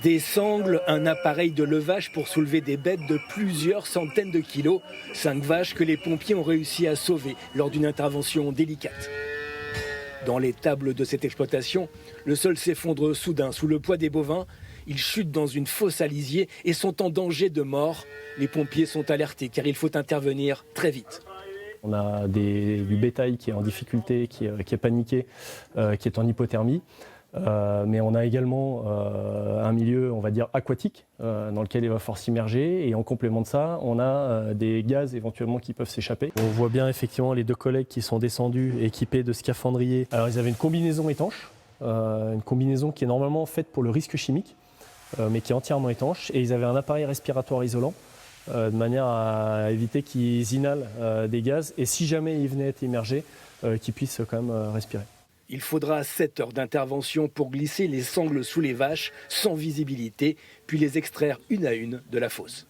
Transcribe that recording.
Des sangles, un appareil de levage pour soulever des bêtes de plusieurs centaines de kilos. 5 vaches que les pompiers ont réussi à sauver lors d'une intervention délicate. Dans l'étable de cette exploitation, le sol s'effondre soudain sous le poids des bovins. Ils chutent dans une fosse à lisier et sont en danger de mort. Les pompiers sont alertés car il faut intervenir très vite. On a du bétail qui est en difficulté, qui est paniqué, qui est en hypothermie. Mais on a également un milieu, on va dire, aquatique, dans lequel il va falloir s'immerger. Et en complément de ça, on a des gaz éventuellement qui peuvent s'échapper. On voit bien effectivement les deux collègues qui sont descendus, équipés de scaphandriers. Alors ils avaient une combinaison étanche, une combinaison qui est normalement faite pour le risque chimique, mais qui est entièrement étanche. Et ils avaient un appareil respiratoire isolant, de manière à éviter qu'ils inhalent des gaz. Et si jamais ils venaient à être immergés, qu'ils puissent quand même respirer. Il faudra 7 heures d'intervention pour glisser les sangles sous les vaches sans visibilité, puis les extraire une à une de la fosse.